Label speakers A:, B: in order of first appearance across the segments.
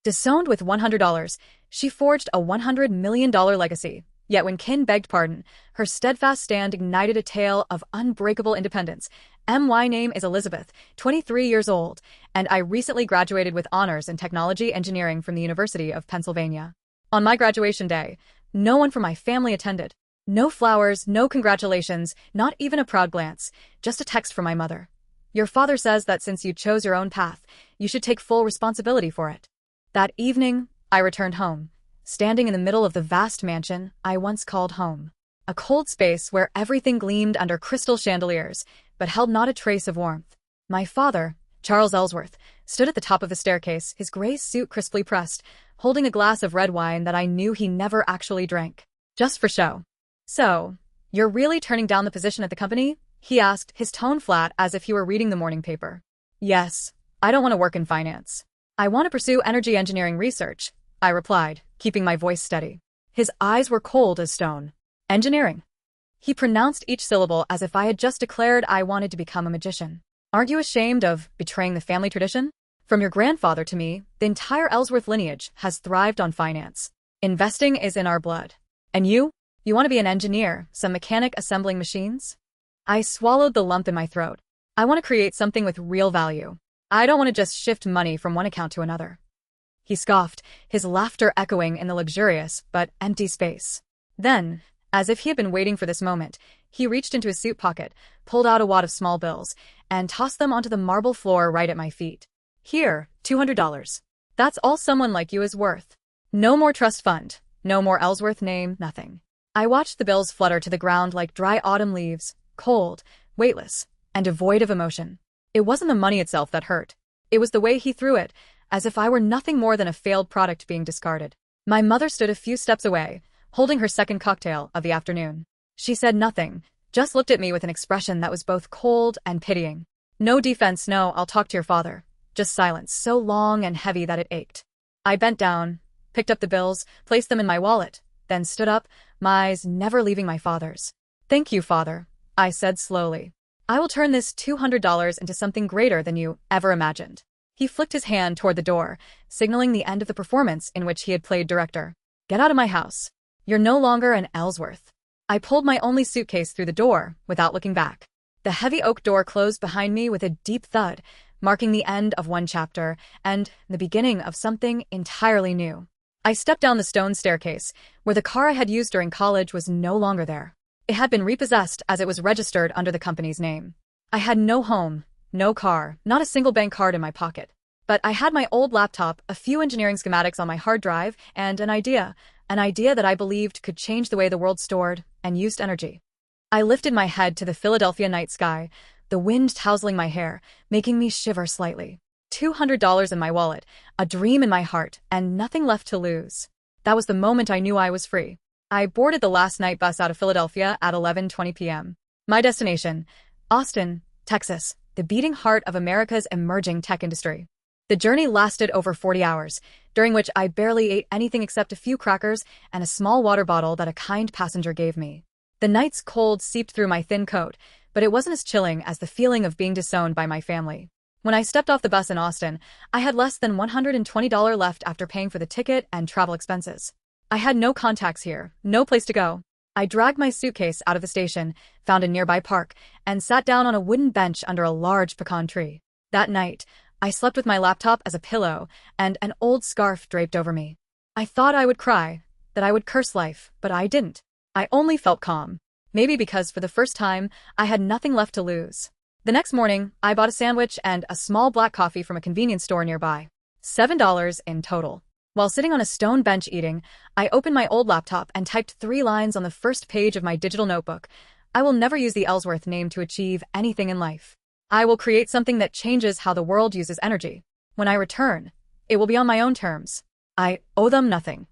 A: Disowned with $100, she forged a $100 million legacy. Yet when Kin begged pardon, her steadfast stand ignited a tale of unbreakable independence. My name is Elizabeth, 23 years old, and I recently graduated with honors in technology engineering from the University of Pennsylvania. On my graduation day, no one from my family attended. No flowers, no congratulations, not even a proud glance, just a text from my mother. Your father says that since you chose your own path, you should take full responsibility for it. That evening, I returned home, standing in the middle of the vast mansion I once called home. A cold space where everything gleamed under crystal chandeliers, but held not a trace of warmth. My father, Charles Ellsworth, stood at the top of the staircase, his gray suit crisply pressed, holding a glass of red wine that I knew he never actually drank. Just for show. So, you're really turning down the position at the company? He asked, his tone flat as if he were reading the morning paper. Yes, I don't want to work in finance. I want to pursue energy engineering research, I replied, keeping my voice steady. His eyes were cold as stone. Engineering. He pronounced each syllable as if I had just declared I wanted to become a magician. Aren't you ashamed of betraying the family tradition? From your grandfather to me, the entire Ellsworth lineage has thrived on finance. Investing is in our blood. And you? You want to be an engineer, some mechanic assembling machines? I swallowed the lump in my throat. I want to create something with real value. I don't want to just shift money from one account to another. He scoffed, his laughter echoing in the luxurious but empty space. Then, as if he had been waiting for this moment, he reached into his suit pocket, pulled out a wad of small bills, and tossed them onto the marble floor right at my feet. Here, $200. That's all someone like you is worth. No more trust fund, no more Ellsworth name, nothing. I watched the bills flutter to the ground like dry autumn leaves, cold, weightless, and devoid of emotion. It wasn't the money itself that hurt. It was the way he threw it, as if I were nothing more than a failed product being discarded. My mother stood a few steps away, holding her second cocktail of the afternoon. She said nothing, just looked at me with an expression that was both cold and pitying. No defense, no, I'll talk to your father. Just silence, so long and heavy that it ached. I bent down, picked up the bills, placed them in my wallet, then stood up, my eyes never leaving my father's. Thank you, father, I said slowly. I will turn this $200 into something greater than you ever imagined. He flicked his hand toward the door, signaling the end of the performance in which he had played director. Get out of my house. You're no longer an Ellsworth. I pulled my only suitcase through the door without looking back. The heavy oak door closed behind me with a deep thud, marking the end of one chapter and the beginning of something entirely new. I stepped down the stone staircase, where the car I had used during college was no longer there. It had been repossessed as it was registered under the company's name. I had no home, no car, not a single bank card in my pocket. But I had my old laptop, a few engineering schematics on my hard drive, and an idea that I believed could change the way the world stored and used energy. I lifted my head to the Philadelphia night sky, the wind tousling my hair, making me shiver slightly. $200 in my wallet, a dream in my heart, and nothing left to lose. That was the moment I knew I was free. I boarded the last night bus out of Philadelphia at 11:20 p.m. My destination, Austin, Texas, the beating heart of America's emerging tech industry. The journey lasted over 40 hours, during which I barely ate anything except a few crackers and a small water bottle that a kind passenger gave me. The night's cold seeped through my thin coat, but it wasn't as chilling as the feeling of being disowned by my family. When I stepped off the bus in Austin, I had less than $120 left after paying for the ticket and travel expenses. I had no contacts here, no place to go. I dragged my suitcase out of the station, found a nearby park, and sat down on a wooden bench under a large pecan tree. That night, I slept with my laptop as a pillow and an old scarf draped over me. I thought I would cry, that I would curse life, but I didn't. I only felt calm. Maybe because for the first time, I had nothing left to lose. The next morning, I bought a sandwich and a small black coffee from a convenience store nearby. $7 in total. While sitting on a stone bench eating, I opened my old laptop and typed 3 lines on the first page of my digital notebook. I will never use the Ellsworth name to achieve anything in life. I will create something that changes how the world uses energy. When I return, it will be on my own terms. I owe them nothing.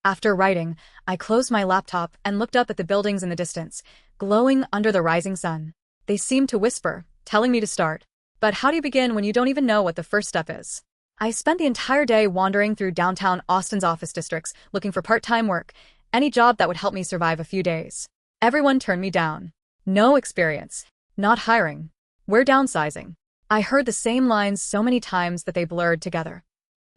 A: After writing, I closed my laptop and looked up at the buildings in the distance, glowing under the rising sun. They seemed to whisper, telling me to start. But how do you begin when you don't even know what the first step is? I spent the entire day wandering through downtown Austin's office districts, looking for part-time work, any job that would help me survive a few days. Everyone turned me down. No experience. Not hiring. We're downsizing. I heard the same lines so many times that they blurred together.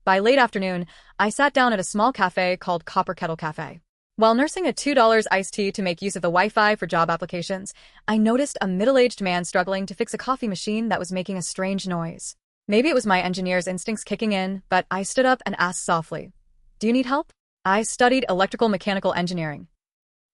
A: By late afternoon, I sat down at a small cafe called Copper Kettle Cafe. While nursing a $2 iced tea to make use of the Wi-Fi for job applications, I noticed a middle-aged man struggling to fix a coffee machine that was making a strange noise. Maybe it was my engineer's instincts kicking in, but I stood up and asked softly, "Do you need help?" I studied electrical mechanical engineering.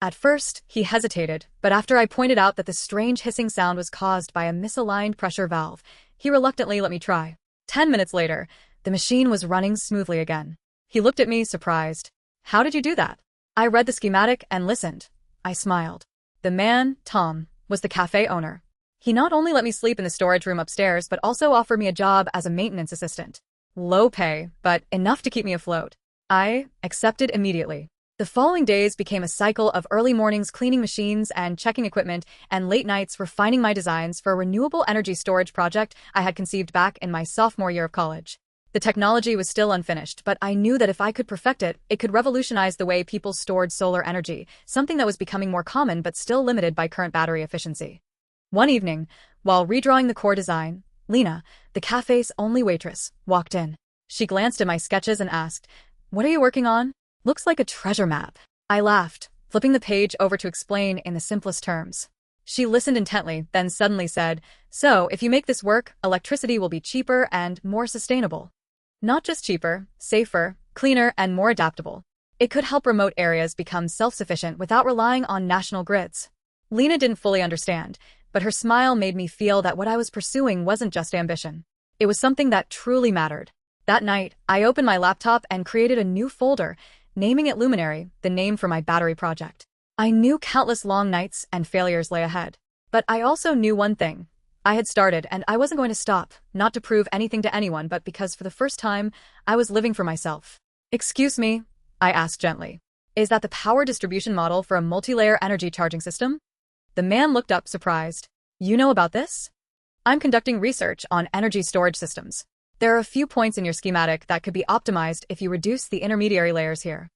A: At first, he hesitated, but after I pointed out that the strange hissing sound was caused by a misaligned pressure valve, he reluctantly let me try. 10 minutes later, the machine was running smoothly again. He looked at me, surprised. "How did you do that?" I read the schematic and listened. I smiled. The man, Tom, was the cafe owner. He not only let me sleep in the storage room upstairs, but also offered me a job as a maintenance assistant. Low pay, but enough to keep me afloat. I accepted immediately. The following days became a cycle of early mornings cleaning machines and checking equipment, and late nights refining my designs for a renewable energy storage project I had conceived back in my sophomore year of college. The technology was still unfinished, but I knew that if I could perfect it, it could revolutionize the way people stored solar energy, something that was becoming more common but still limited by current battery efficiency. One evening, while redrawing the core design, Lena, the cafe's only waitress, walked in. She glanced at my sketches and asked, "What are you working on?" "Looks like a treasure map." I laughed, flipping the page over to explain in the simplest terms. She listened intently, then suddenly said, "So, if you make this work, electricity will be cheaper and more sustainable. Not just cheaper, safer, cleaner, and more adaptable. It could help remote areas become self-sufficient without relying on national grids." Lena didn't fully understand, but her smile made me feel that what I was pursuing wasn't just ambition. It was something that truly mattered. That night, I opened my laptop and created a new folder, naming it Luminary, the name for my battery project. I knew countless long nights and failures lay ahead. But I also knew one thing. I had started, and I wasn't going to stop, not to prove anything to anyone, but because for the first time, I was living for myself. "Excuse me," I asked gently. "Is that the power distribution model for a multi-layer energy charging system?" The man looked up, surprised. "You know about this?" "I'm conducting research on energy storage systems. There are a few points in your schematic that could be optimized if you reduce the intermediary layers here."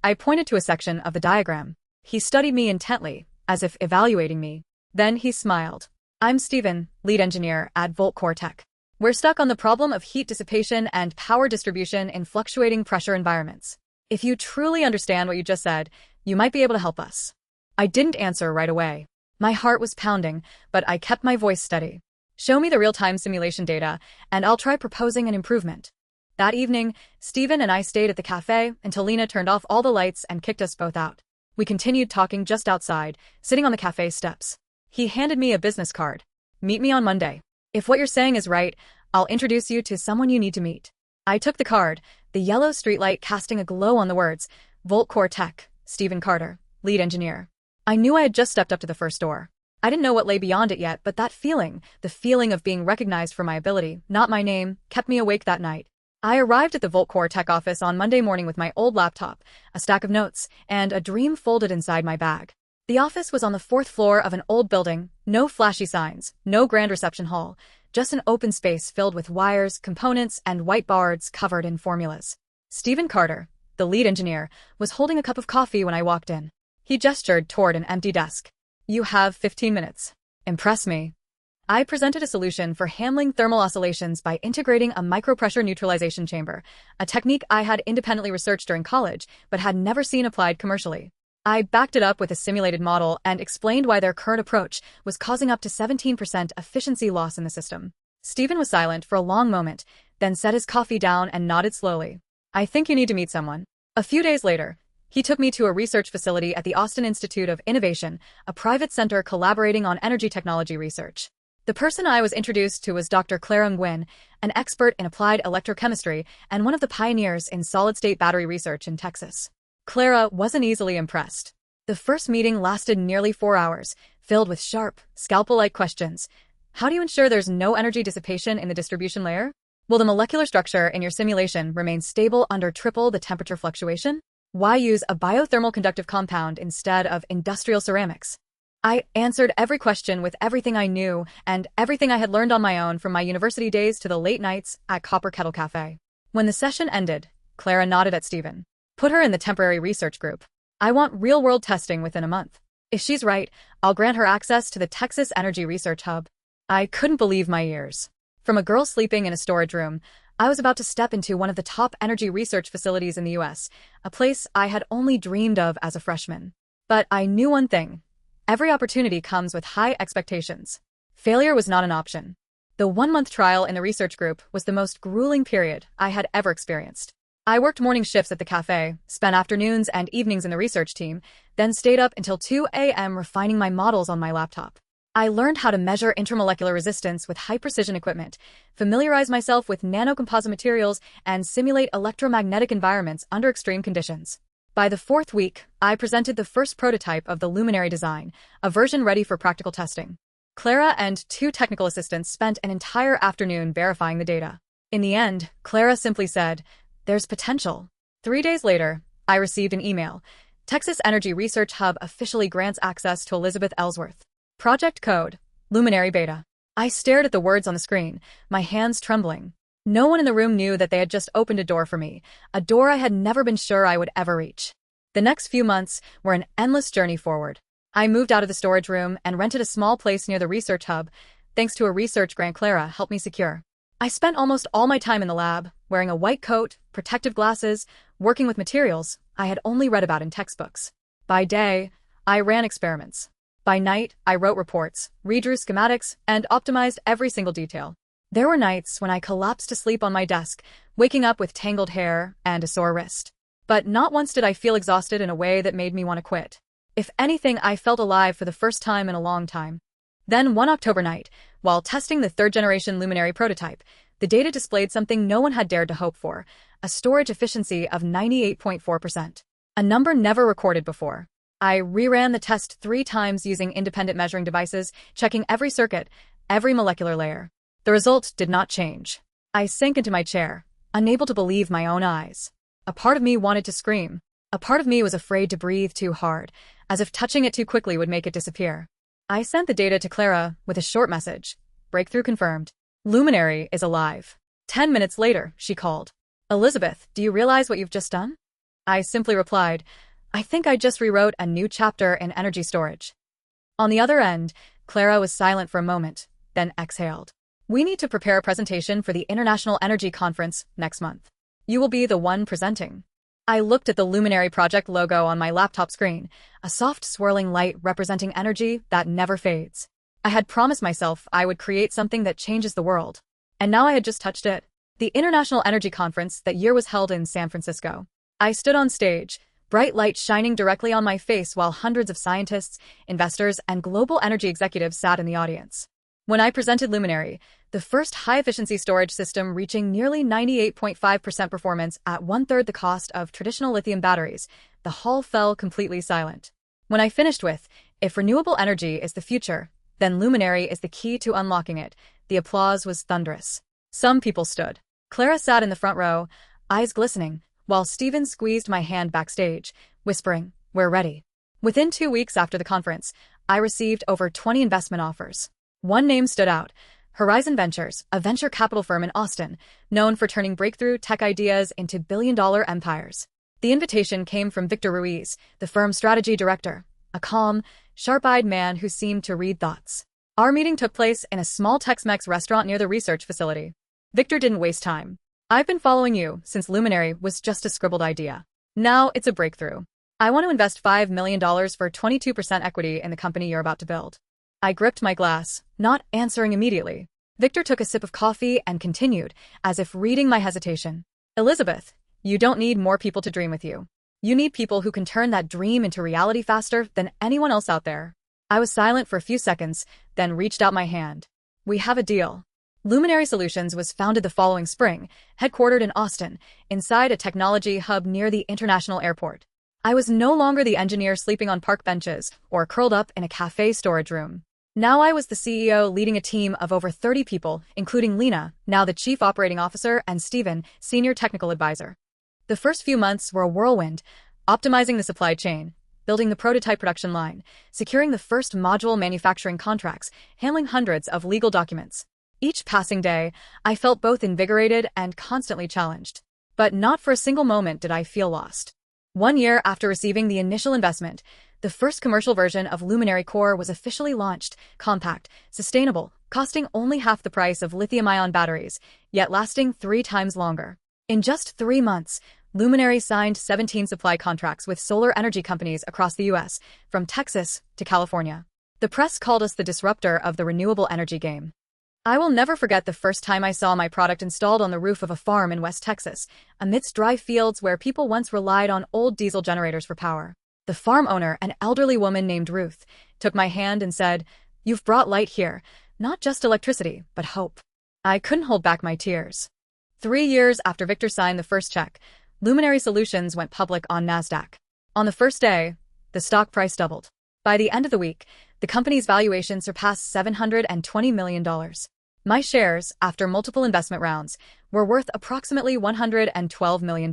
A: I pointed to a section of the diagram. He studied me intently, as if evaluating me. Then he smiled. "I'm Steven, lead engineer at Volt Core Tech. We're stuck on the problem of heat dissipation and power distribution in fluctuating pressure environments. If you truly understand what you just said, you might be able to help us." I didn't answer right away. My heart was pounding, but I kept my voice steady. "Show me the real-time simulation data, and I'll try proposing an improvement." That evening, Steven and I stayed at the cafe until Lena turned off all the lights and kicked us both out. We continued talking just outside, sitting on the cafe steps. He handed me a business card. "Meet me on Monday. If what you're saying is right, I'll introduce you to someone you need to meet." I took the card, the yellow streetlight casting a glow on the words, "Volt Core Tech, Steven Carter, lead engineer." I knew I had just stepped up to the first door. I didn't know what lay beyond it yet, but that feeling, the feeling of being recognized for my ability, not my name, kept me awake that night. I arrived at the Volt Core Tech office on Monday morning with my old laptop, a stack of notes, and a dream folded inside my bag. The office was on the 4th floor of an old building, no flashy signs, no grand reception hall, just an open space filled with wires, components, and whiteboards covered in formulas. Steven Carter, the lead engineer, was holding a cup of coffee when I walked in. He gestured toward an empty desk. "You have 15 minutes. Impress me." I presented a solution for handling thermal oscillations by integrating a micropressure neutralization chamber, a technique I had independently researched during college but had never seen applied commercially. I backed it up with a simulated model and explained why their current approach was causing up to 17% efficiency loss in the system. Steven was silent for a long moment, then set his coffee down and nodded slowly. "I think you need to meet someone." A few days later, he took me to a research facility at the Austin Institute of Innovation, a private center collaborating on energy technology research. The person I was introduced to was Dr. Clara Nguyen, an expert in applied electrochemistry and one of the pioneers in solid-state battery research in Texas. Clara wasn't easily impressed. The first meeting lasted nearly 4 hours, filled with sharp, scalpel-like questions. How do you ensure there's no energy dissipation in the distribution layer? Will the molecular structure in your simulation remain stable under triple the temperature fluctuation? Why use a biothermal conductive compound instead of industrial ceramics? I answered every question with everything I knew and everything I had learned on my own from my university days to the late nights at Copper Kettle Cafe. When the session ended, Clara nodded at Steven. "Put her in the temporary research group. I want real-world testing within a month. If she's right, I'll grant her access to the Texas Energy Research Hub." I couldn't believe my ears. From a girl sleeping in a storage room, I was about to step into one of the top energy research facilities in the US, a place I had only dreamed of as a freshman. But I knew one thing. Every opportunity comes with high expectations. Failure was not an option. The 1-month trial in the research group was the most grueling period I had ever experienced. I worked morning shifts at the cafe, spent afternoons and evenings in the research team, then stayed up until 2 a.m. refining my models on my laptop. I learned how to measure intramolecular resistance with high-precision equipment, familiarize myself with nanocomposite materials, and simulate electromagnetic environments under extreme conditions. By the 4th week, I presented the first prototype of the Luminary design, a version ready for practical testing. Clara and 2 technical assistants spent an entire afternoon verifying the data. In the end, Clara simply said, "There's potential." 3 days later, I received an email. Texas Energy Research Hub officially grants access to Elizabeth Ellsworth. Project code, Luminary Beta. I stared at the words on the screen, my hands trembling. No one in the room knew that they had just opened a door for me, a door I had never been sure I would ever reach. The next few months were an endless journey forward. I moved out of the storage room and rented a small place near the research hub, thanks to a research grant Clara helped me secure. I spent almost all my time in the lab, wearing a white coat, protective glasses, working with materials I had only read about in textbooks. By day, I ran experiments. By night, I wrote reports, redrew schematics, and optimized every single detail. There were nights when I collapsed to sleep on my desk, waking up with tangled hair and a sore wrist. But not once did I feel exhausted in a way that made me want to quit. If anything, I felt alive for the first time in a long time. Then one October night, while testing the 3rd-generation Luminary prototype, the data displayed something no one had dared to hope for, a storage efficiency of 98.4%. A number never recorded before. I reran the test 3 times using independent measuring devices, checking every circuit, every molecular layer. The result did not change. I sank into my chair, unable to believe my own eyes. A part of me wanted to scream. A part of me was afraid to breathe too hard, as if touching it too quickly would make it disappear. I sent the data to Clara with a short message. Breakthrough confirmed. Luminary is alive. 10 minutes later, she called. "Elizabeth, do you realize what you've just done?" I simply replied, "I think I just rewrote a new chapter in energy storage." On the other end, Clara was silent for a moment, then exhaled. "We need to prepare a presentation for the International Energy Conference next month. You will be the one presenting." I looked at the Luminary project logo on my laptop screen, a soft swirling light representing energy that never fades. I had promised myself I would create something that changes the world. And now I had just touched it. The International Energy Conference that year was held in San Francisco. I stood on stage, bright light shining directly on my face while hundreds of scientists, investors, and global energy executives sat in the audience. When I presented Luminary, the first high-efficiency storage system reaching nearly 98.5% performance at 1/3 the cost of traditional lithium batteries, the hall fell completely silent. When I finished with, "If renewable energy is the future, then Luminary is the key to unlocking it," the applause was thunderous. Some people stood. Clara sat in the front row, eyes glistening, while Steven squeezed my hand backstage, whispering, "We're ready." Within 2 weeks after the conference, I received over 20 investment offers. One name stood out, Horizon Ventures, a venture capital firm in Austin, known for turning breakthrough tech ideas into billion-dollar empires. The invitation came from Victor Ruiz, the firm's strategy director, a calm, sharp-eyed man who seemed to read thoughts. Our meeting took place in a small Tex-Mex restaurant near the research facility. Victor didn't waste time. "I've been following you since Luminary was just a scribbled idea. Now it's a breakthrough. I want to invest $5 million for 22% equity in the company you're about to build." I gripped my glass, not answering immediately. Victor took a sip of coffee and continued, as if reading my hesitation. "Elizabeth, you don't need more people to dream with you. You need people who can turn that dream into reality faster than anyone else out there." I was silent for a few seconds, then reached out my hand. "We have a deal." Luminary Solutions was founded the following spring, headquartered in Austin, inside a technology hub near the international airport. I was no longer the engineer sleeping on park benches or curled up in a cafe storage room. Now I was the CEO leading a team of over 30 people, including Lena, now the Chief Operating Officer, and Steven, Senior Technical Advisor. The first few months were a whirlwind, optimizing the supply chain, building the prototype production line, securing the first module manufacturing contracts, handling hundreds of legal documents. Each passing day, I felt both invigorated and constantly challenged. But not for a single moment did I feel lost. 1 year after receiving the initial investment, the first commercial version of Luminary Core was officially launched, compact, sustainable, costing only half the price of lithium-ion batteries, yet lasting 3 times longer. In just 3 months, Luminary signed 17 supply contracts with solar energy companies across the U.S., from Texas to California. The press called us the disruptor of the renewable energy game. I will never forget the first time I saw my product installed on the roof of a farm in West Texas, amidst dry fields where people once relied on old diesel generators for power. The farm owner, an elderly woman named Ruth, took my hand and said, "You've brought light here, not just electricity, but hope." I couldn't hold back my tears. 3 years after Victor signed the first check, Luminary Solutions went public on NASDAQ. On the first day, the stock price doubled. By the end of the week, the company's valuation surpassed $720 million. My shares, after multiple investment rounds, were worth approximately $112 million.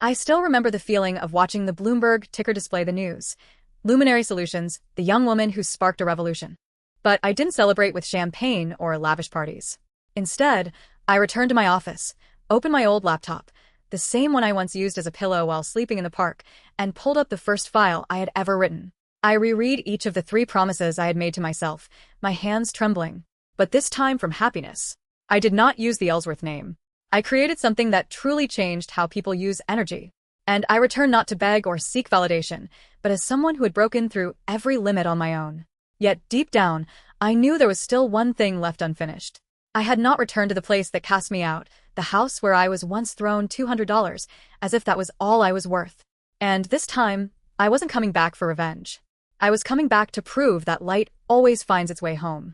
A: I still remember the feeling of watching the Bloomberg ticker display the news. Luminary Solutions, the young woman who sparked a revolution. But I didn't celebrate with champagne or lavish parties. Instead, I returned to my office, opened my old laptop, the same one I once used as a pillow while sleeping in the park, and pulled up the first file I had ever written. I reread each of the 3 promises I had made to myself, my hands trembling. But this time from happiness. I did not use the Ellsworth name. I created something that truly changed how people use energy. And I returned not to beg or seek validation, but as someone who had broken through every limit on my own. Yet deep down, I knew there was still one thing left unfinished. I had not returned to the place that cast me out, the house where I was once thrown $200, as if that was all I was worth. And this time, I wasn't coming back for revenge. I was coming back to prove that light always finds its way home.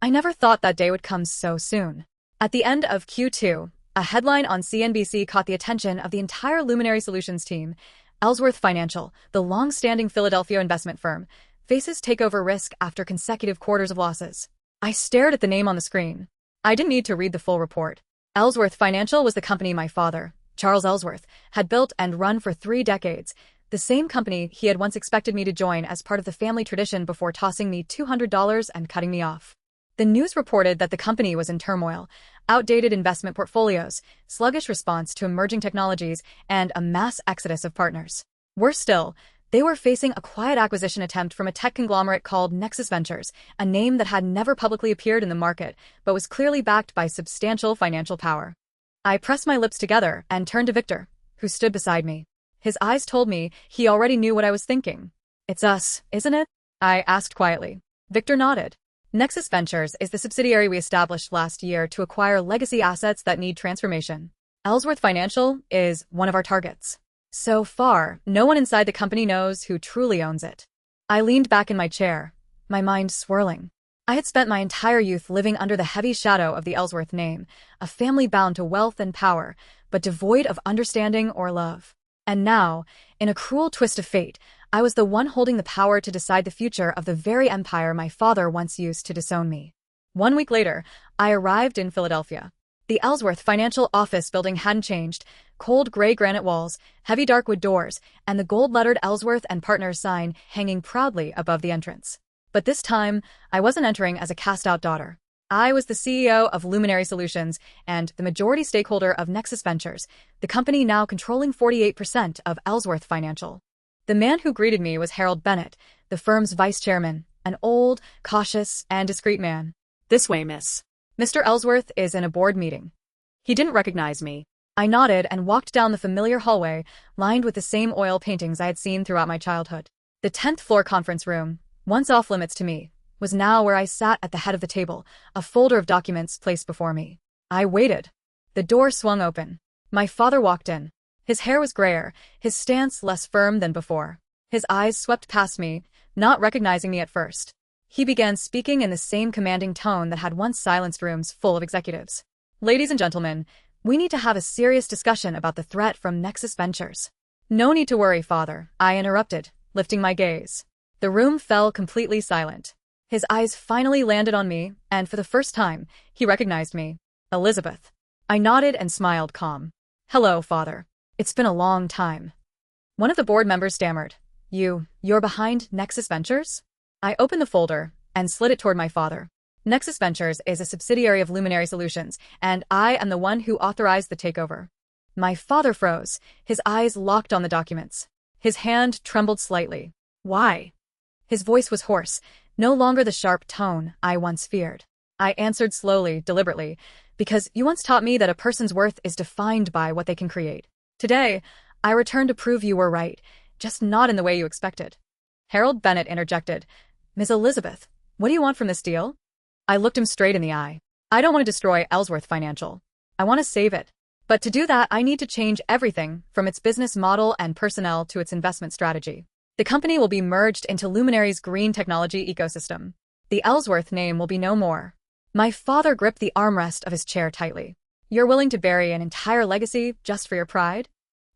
A: I never thought that day would come so soon. At the end of Q2, a headline on CNBC caught the attention of the entire Luminary Solutions team. Ellsworth Financial, the long-standing Philadelphia investment firm, faces takeover risk after consecutive quarters of losses. I stared at the name on the screen. I didn't need to read the full report. Ellsworth Financial was the company my father, Charles Ellsworth, had built and run for 3 decades, the same company he had once expected me to join as part of the family tradition before tossing me $200 and cutting me off. The news reported that the company was in turmoil, outdated investment portfolios, sluggish response to emerging technologies, and a mass exodus of partners. Worse still, they were facing a quiet acquisition attempt from a tech conglomerate called Nexus Ventures, a name that had never publicly appeared in the market, but was clearly backed by substantial financial power. I pressed my lips together and turned to Victor, who stood beside me. His eyes told me he already knew what I was thinking. "It's us, isn't it?" I asked quietly. Victor nodded. Nexus Ventures is the subsidiary we established last year to acquire legacy assets that need transformation. Ellsworth Financial is one of our targets. So far, no one inside the company knows who truly owns it. I leaned back in my chair, my mind swirling. I had spent my entire youth living under the heavy shadow of the Ellsworth name, a family bound to wealth and power, but devoid of understanding or love. And now, in a cruel twist of fate, I was the one holding the power to decide the future of the very empire my father once used to disown me. 1 week later, I arrived in Philadelphia. The Ellsworth Financial office building hadn't changed: cold gray granite walls, heavy dark wood doors, and the gold-lettered Ellsworth and Partners sign hanging proudly above the entrance. But this time, I wasn't entering as a cast-out daughter. I was the CEO of Luminary Solutions and the majority stakeholder of Nexus Ventures, the company now controlling 48% of Ellsworth Financial. The man who greeted me was Harold Bennett, the firm's vice chairman, an old, cautious, and discreet man. "This way, miss. Mr. Ellsworth is in a board meeting." He didn't recognize me. I nodded and walked down the familiar hallway, lined with the same oil paintings I had seen throughout my childhood. The 10th floor conference room, once off-limits to me, was now where I sat at the head of the table, a folder of documents placed before me. I waited. The door swung open. My father walked in. His hair was grayer, his stance less firm than before. His eyes swept past me, not recognizing me at first. He began speaking in the same commanding tone that had once silenced rooms full of executives. "Ladies and gentlemen, we need to have a serious discussion about the threat from Nexus Ventures." "No need to worry, father," I interrupted, lifting my gaze. The room fell completely silent. His eyes finally landed on me, and for the first time, he recognized me. "Elizabeth." I nodded and smiled calm. "Hello, father. It's been a long time." One of the board members stammered. You're behind Nexus Ventures?" I opened the folder and slid it toward my father. Nexus Ventures is a subsidiary of Luminary Solutions, and I am the one who authorized the takeover. My father froze, his eyes locked on the documents. His hand trembled slightly. "Why?" His voice was hoarse, no longer the sharp tone I once feared. I answered slowly, deliberately, because you once taught me that a person's worth is defined by what they can create. Today, I return to prove you were right, just not in the way you expected. Harold Bennett interjected, Ms. Elizabeth, what do you want from this deal? I looked him straight in the eye. I don't want to destroy Ellsworth Financial. I want to save it. But to do that, I need to change everything from its business model and personnel to its investment strategy. The company will be merged into Luminary's green technology ecosystem. The Ellsworth name will be no more. My father gripped the armrest of his chair tightly. You're willing to bury an entire legacy just for your pride?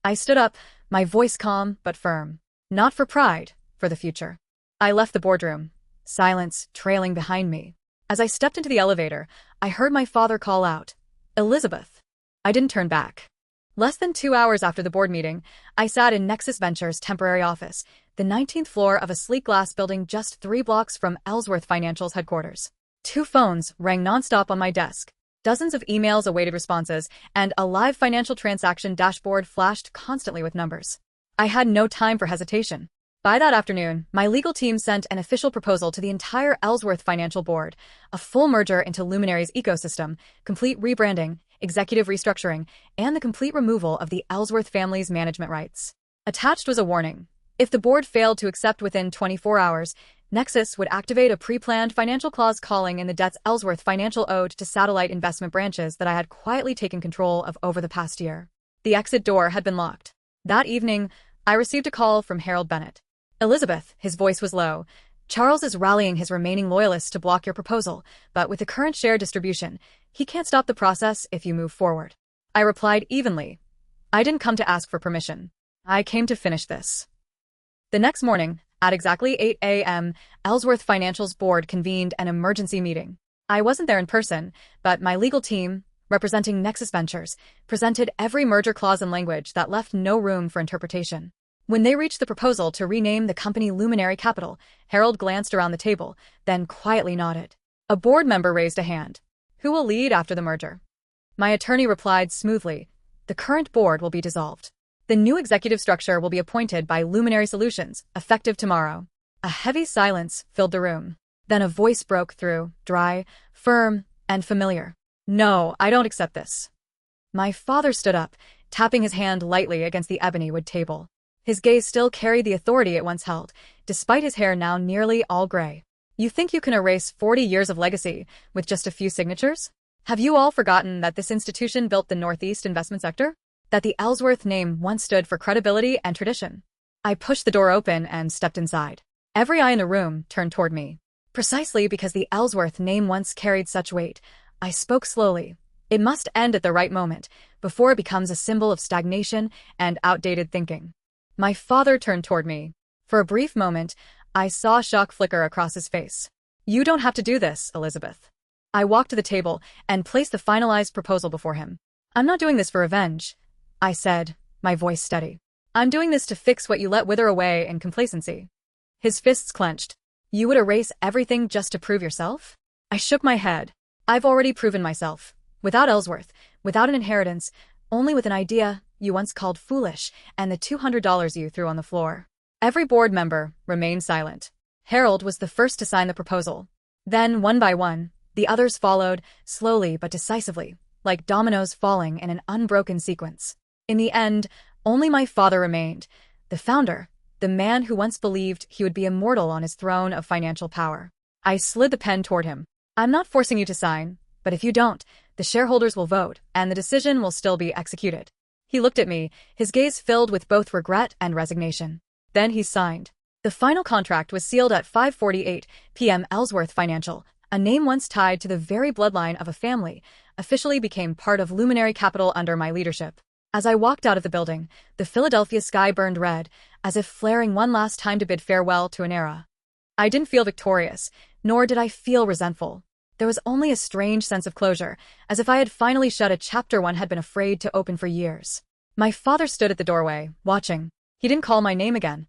A: I stood up, my voice calm but firm. Not for pride, for the future. I left the boardroom, silence trailing behind me. As I stepped into the elevator, I heard my father call out, Elizabeth. I didn't turn back. Less than 2 hours after the board meeting, I sat in Nexus Ventures' temporary office, the 19th floor of a sleek glass building just 3 blocks from Ellsworth Financial's headquarters. 2 phones rang nonstop on my desk. Dozens of emails awaited responses, and a live financial transaction dashboard flashed constantly with numbers. I had no time for hesitation. By that afternoon, my legal team sent an official proposal to the entire Ellsworth Financial Board, a full merger into Luminary's ecosystem, complete rebranding, executive restructuring, and the complete removal of the Ellsworth family's management rights. Attached was a warning. If the board failed to accept within 24 hours, Nexus would activate a pre-planned financial clause calling in the debts Ellsworth Financial owed to satellite investment branches that I had quietly taken control of over the past year. The exit door had been locked. That evening, I received a call from Harold Bennett. Elizabeth, his voice was low. Charles is rallying his remaining loyalists to block your proposal, but with the current share distribution, he can't stop the process if you move forward. I replied evenly. I didn't come to ask for permission. I came to finish this. The next morning, at exactly 8 a.m., Ellsworth Financial's board convened an emergency meeting. I wasn't there in person, but my legal team, representing Nexus Ventures, presented every merger clause in language that left no room for interpretation. When they reached the proposal to rename the company Luminary Capital, Harold glanced around the table, then quietly nodded. A board member raised a hand. Who will lead after the merger? My attorney replied smoothly, the current board will be dissolved. The new executive structure will be appointed by Luminary Solutions, effective tomorrow. A heavy silence filled the room. Then a voice broke through, dry, firm, and familiar. No, I don't accept this. My father stood up, tapping his hand lightly against the ebony wood table. His gaze still carried the authority it once held, despite his hair now nearly all gray. You think you can erase 40 years of legacy with just a few signatures? Have you all forgotten that this institution built the Northeast investment sector? That the Ellsworth name once stood for credibility and tradition? I pushed the door open and stepped inside. Every eye in the room turned toward me. Precisely because the Ellsworth name once carried such weight, I spoke slowly. It must end at the right moment, before it becomes a symbol of stagnation and outdated thinking. My father turned toward me. For a brief moment, I saw shock flicker across his face. You don't have to do this, Elizabeth. I walked to the table and placed the finalized proposal before him. I'm not doing this for revenge, I said, my voice steady. I'm doing this to fix what you let wither away in complacency. His fists clenched. You would erase everything just to prove yourself? I shook my head. I've already proven myself. Without Ellsworth, without an inheritance, only with an idea you once called foolish, and the $200 you threw on the floor. Every board member remained silent. Harold was the first to sign the proposal. Then, one by one, the others followed, slowly but decisively, like dominoes falling in an unbroken sequence. In the end, only my father remained, the founder, the man who once believed he would be immortal on his throne of financial power. I slid the pen toward him. I'm not forcing you to sign, but if you don't, the shareholders will vote, and the decision will still be executed. He looked at me, his gaze filled with both regret and resignation. Then he signed. The final contract was sealed at 5:48 p.m. Ellsworth Financial, a name once tied to the very bloodline of a family, officially became part of Luminary Capital under my leadership. As I walked out of the building, the Philadelphia sky burned red, as if flaring one last time to bid farewell to an era. I didn't feel victorious, nor did I feel resentful. There was only a strange sense of closure, as if I had finally shut a chapter one had been afraid to open for years. My father stood at the doorway, watching. He didn't call my name again.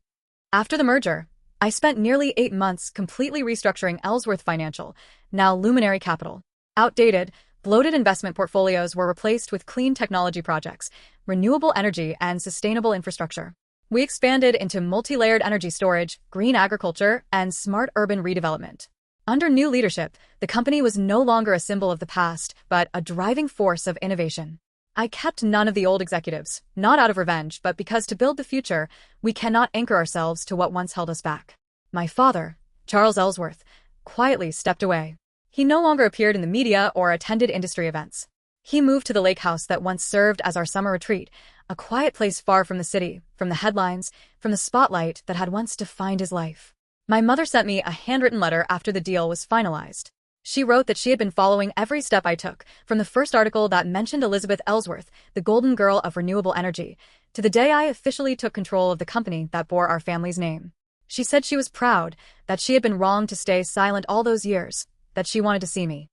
A: After the merger, I spent nearly 8 months completely restructuring Ellsworth Financial, now Luminary Capital. Outdated, bloated investment portfolios were replaced with clean technology projects, renewable energy, and sustainable infrastructure. We expanded into multi-layered energy storage, green agriculture, and smart urban redevelopment. Under new leadership, the company was no longer a symbol of the past, but a driving force of innovation. I kept none of the old executives, not out of revenge, but because to build the future, we cannot anchor ourselves to what once held us back. My father, Charles Ellsworth, quietly stepped away. He no longer appeared in the media or attended industry events. He moved to the lake house that once served as our summer retreat, a quiet place far from the city, from the headlines, from the spotlight that had once defined his life. My mother sent me a handwritten letter after the deal was finalized. She wrote that she had been following every step I took, from the first article that mentioned Elizabeth Ellsworth, the golden girl of renewable energy, to the day I officially took control of the company that bore our family's name. She said she was proud, that she had been wrong to stay silent all those years, that she wanted to see me.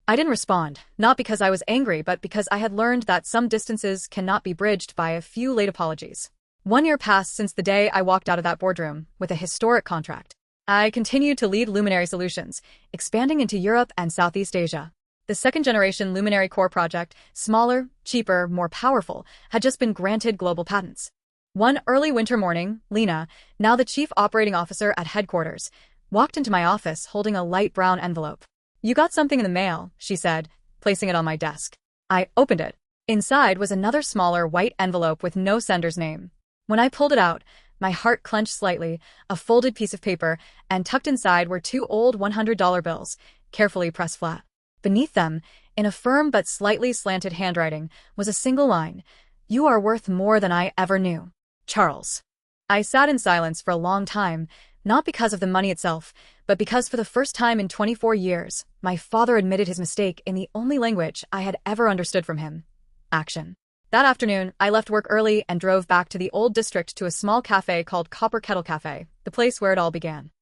A: I didn't respond, not because I was angry, but because I had learned that some distances cannot be bridged by a few late apologies. 1 year passed since the day I walked out of that boardroom with a historic contract. I continued to lead Luminary Solutions, expanding into Europe and Southeast Asia. The second-generation Luminary Core project, smaller, cheaper, more powerful, had just been granted global patents. One early winter morning, Lena, now the chief operating officer at headquarters, walked into my office holding a light brown envelope. "You got something in the mail," she said, placing it on my desk. I opened it. Inside was another smaller white envelope with no sender's name. When I pulled it out, my heart clenched slightly, a folded piece of paper, and tucked inside were 2 old $100 bills, carefully pressed flat. Beneath them, in a firm but slightly slanted handwriting, was a single line: "You are worth more than I ever knew. Charles." I sat in silence for a long time, not because of the money itself, but because for the first time in 24 years, my father admitted his mistake in the only language I had ever understood from him: action. That afternoon, I left work early and drove back to the old district to a small cafe called Copper Kettle Cafe, the place where it all began.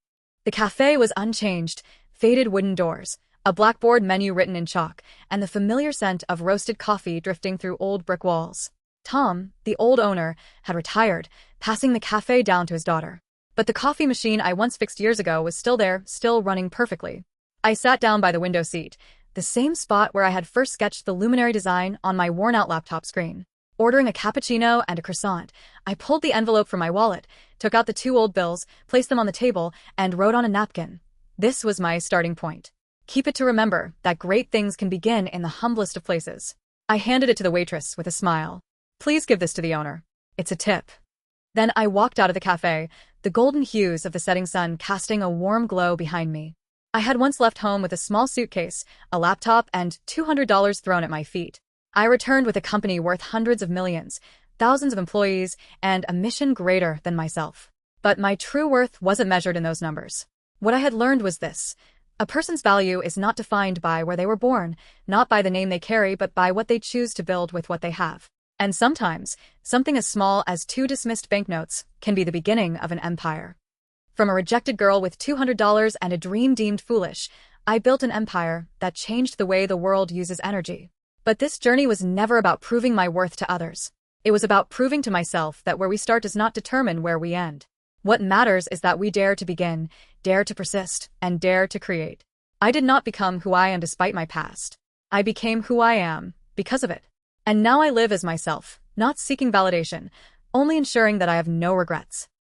A: The cafe was unchanged, faded wooden doors, a blackboard menu written in chalk, and the familiar scent of roasted coffee drifting through old brick walls. Tom, the old owner, had retired, passing the cafe down to his daughter. But the coffee machine I once fixed years ago was still there, still running perfectly. I sat down by the window seat, the same spot where I had first sketched the luminary design on my worn-out laptop screen. Ordering a cappuccino and a croissant, I pulled the envelope from my wallet, took out the 2 old bills, placed them on the table, and wrote on a napkin. This was my starting point. Keep it to remember that great things can begin in the humblest of places. I handed it to the waitress with a smile. "Please give this to the owner. It's a tip." Then I walked out of the cafe, the golden hues of the setting sun casting a warm glow behind me. I had once left home with a small suitcase, a laptop, and $200 thrown at my feet. I returned with a company worth hundreds of millions, thousands of employees, and a mission greater than myself. But my true worth wasn't measured in those numbers. What I had learned was this: a person's value is not defined by where they were born, not by the name they carry, but by what they choose to build with what they have. And sometimes, something as small as 2 dismissed banknotes can be the beginning of an empire. From a rejected girl with $200 and a dream deemed foolish, I built an empire that changed the way the world uses energy. But this journey was never about proving my worth to others. It was about proving to myself that where we start does not determine where we end. What matters is that we dare to begin, dare to persist, and dare to create. I did not become who I am despite my past. I became who I am because of it. And now I live as myself, not seeking validation, only ensuring that I have no regrets.